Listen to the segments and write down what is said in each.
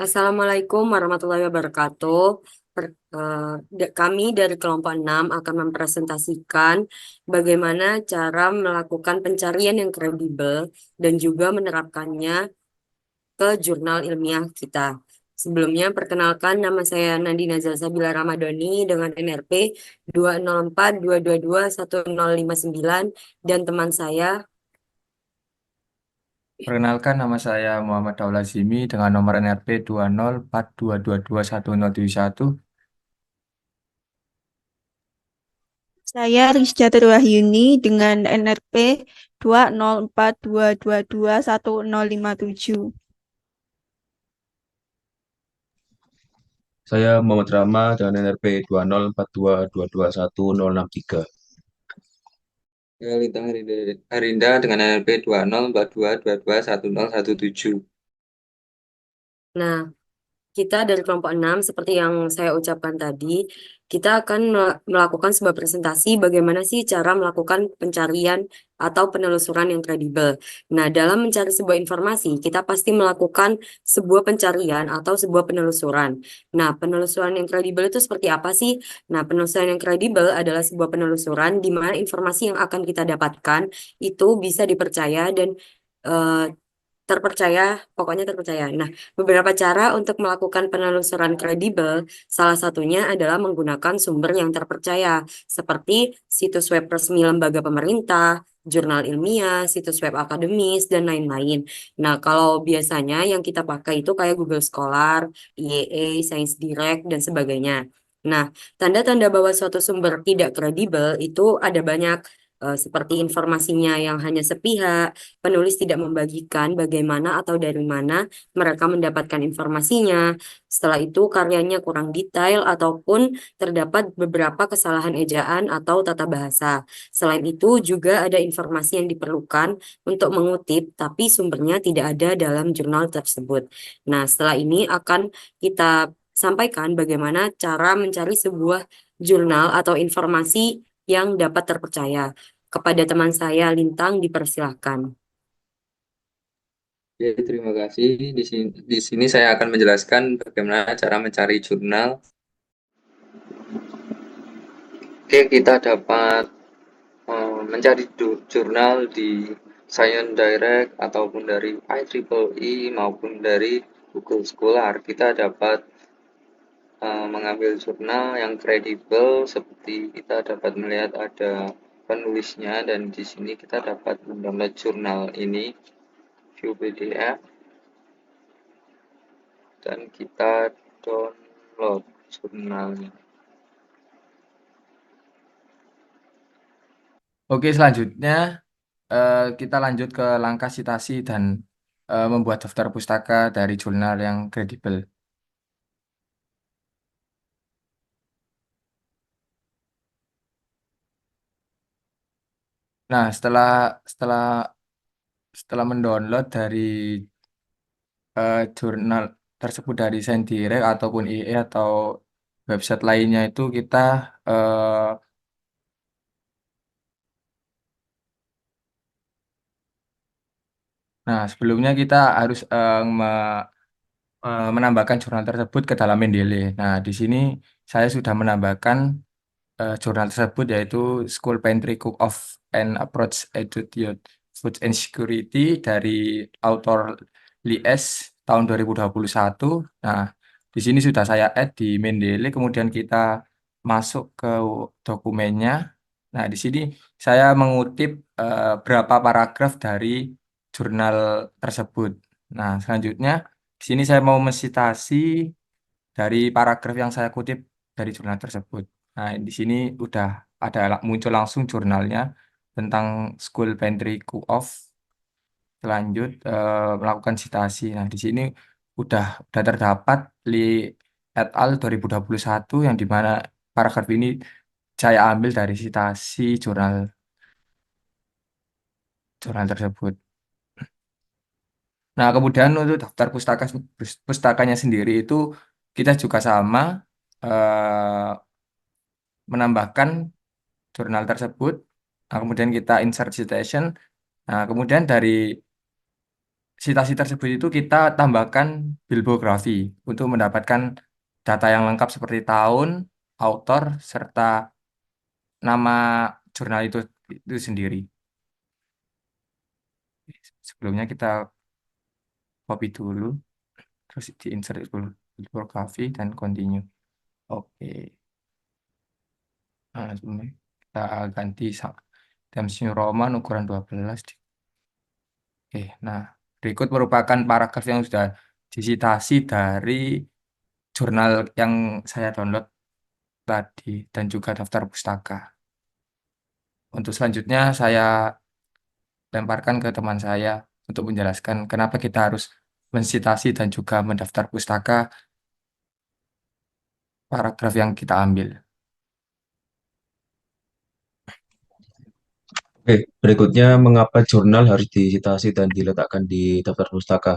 Assalamualaikum warahmatullahi wabarakatuh. Kami dari kelompok 6 akan mempresentasikan bagaimana cara melakukan pencarian yang kredibel dan juga menerapkannya ke jurnal ilmiah kita. Sebelumnya, perkenalkan nama saya Nadina Zalsabila Ramadhani dengan NRP 204222109 dan teman saya. Perkenalkan, nama saya Muhammad Daula Zimi dengan nomor NRP 20422211071. Saya Rizja Terwahyuni dengan NRP 20422211057. Saya Muhammad Rama dengan NRP 2042221063. Saya Lintang Harinda dengan NRP 2042222117. Nah, kita dari kelompok 6, seperti yang saya ucapkan tadi, kita akan melakukan sebuah presentasi bagaimana sih cara melakukan pencarian atau penelusuran yang kredibel. Nah, dalam mencari sebuah informasi, kita pasti melakukan sebuah pencarian atau sebuah penelusuran. Nah, penelusuran yang kredibel itu seperti apa sih? Nah, penelusuran yang kredibel adalah sebuah penelusuran di mana informasi yang akan kita dapatkan itu bisa dipercaya dan eh, terpercaya, pokoknya terpercaya. Nah, beberapa cara untuk melakukan penelusuran kredibel, salah satunya adalah menggunakan sumber yang terpercaya, seperti situs web resmi lembaga pemerintah, jurnal ilmiah, situs web akademis, dan lain-lain. Nah, kalau biasanya yang kita pakai itu kayak Google Scholar, IEA, Science Direct, dan sebagainya. Nah, tanda-tanda bahwa suatu sumber tidak kredibel itu ada banyak, seperti informasinya yang hanya sepihak, penulis tidak membagikan bagaimana atau dari mana mereka mendapatkan informasinya. Setelah itu, karyanya kurang detail ataupun terdapat beberapa kesalahan ejaan atau tata bahasa. Selain itu, juga ada informasi yang diperlukan untuk mengutip, tapi sumbernya tidak ada dalam jurnal tersebut. Nah, setelah ini akan kita sampaikan bagaimana cara mencari sebuah jurnal atau informasi yang dapat terpercaya. Kepada teman saya, Lintang, dipersilahkan. Ya, terima kasih. Di sini saya akan menjelaskan bagaimana cara mencari jurnal. Oke, kita dapat mencari jurnal di Science Direct ataupun dari IEEE maupun dari Google Scholar. Kita dapat mengambil jurnal yang kredibel, seperti kita dapat melihat ada penulisnya, dan di sini kita dapat mendownload jurnal ini, view PDF, dan kita download jurnalnya. Oke, selanjutnya kita lanjut ke langkah citasi dan membuat daftar pustaka dari jurnal yang kredibel. Nah, setelah setelah mendownload dari jurnal tersebut dari Sendirect ataupun IE atau website lainnya itu kita nah, sebelumnya kita harus menambahkan jurnal tersebut ke dalam Mendeley. Nah, di sini saya sudah menambahkan jurnal tersebut, yaitu School Pantry Cook-Off and Approach Attitude Food and Security dari author Lee S. tahun 2021. Nah, di sini sudah saya add di Mendeley, kemudian kita masuk ke dokumennya. Nah, di sini saya mengutip berapa paragraf dari jurnal tersebut. Nah, selanjutnya di sini saya mau mensitasi dari paragraf yang saya kutip dari jurnal tersebut. Nah, di sini udah ada muncul langsung jurnalnya tentang School Pantry Cook-Off. Lanjut melakukan citasi. Nah, di sini udah terdapat Lee et al. 2021 yang dimana paragraf ini saya ambil dari citasi jurnal jurnal tersebut. Nah, kemudian untuk daftar pustakanya sendiri itu kita juga sama eh, menambahkan jurnal tersebut. Nah, kemudian kita insert citation. Nah, kemudian dari citasi tersebut itu kita tambahkan bibliografi untuk mendapatkan data yang lengkap seperti tahun, author, serta nama jurnal itu sendiri. Sebelumnya kita copy dulu, terus di-insert dulu bibliografi dan continue. Oke. Nah, sebelumnya kita ganti Times New Roman ukuran 12. Oke, nah berikut merupakan paragraf yang sudah disitasi dari jurnal yang saya download tadi dan juga daftar pustaka. Untuk selanjutnya saya lemparkan ke teman saya untuk menjelaskan kenapa kita harus mensitasi dan juga mendaftar pustaka paragraf yang kita ambil. Oke, berikutnya mengapa jurnal harus disitasi dan diletakkan di daftar pustaka?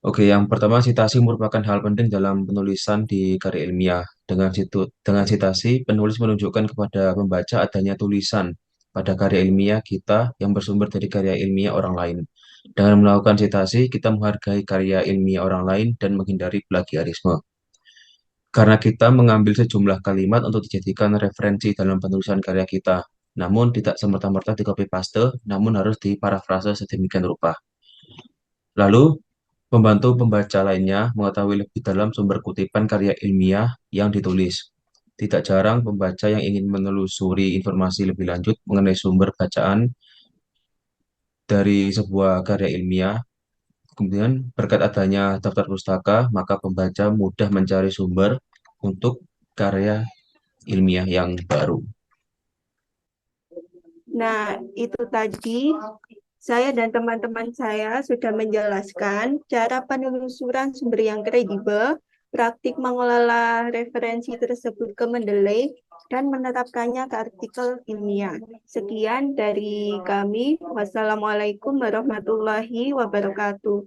Oke, yang pertama citasi merupakan hal penting dalam penulisan di karya ilmiah. Dengan citasi, penulis menunjukkan kepada pembaca adanya tulisan pada karya ilmiah kita yang bersumber dari karya ilmiah orang lain. Dengan melakukan citasi, kita menghargai karya ilmiah orang lain dan menghindari plagiarisme. Karena kita mengambil sejumlah kalimat untuk dijadikan referensi dalam penulisan karya kita, namun tidak semerta-merta di copy paste, namun harus diparafrase sedemikian rupa. Lalu, membantu pembaca lainnya mengetahui lebih dalam sumber kutipan karya ilmiah yang ditulis. Tidak jarang pembaca yang ingin menelusuri informasi lebih lanjut mengenai sumber bacaan dari sebuah karya ilmiah. Kemudian, berkat adanya daftar pustaka, maka pembaca mudah mencari sumber untuk karya ilmiah yang baru. Nah, itu tadi saya dan teman-teman saya sudah menjelaskan cara penelusuran sumber yang kredibel, praktik mengelola referensi tersebut ke Mendeley, dan menerapkannya ke artikel ilmiah. Sekian dari kami. Wassalamualaikum warahmatullahi wabarakatuh.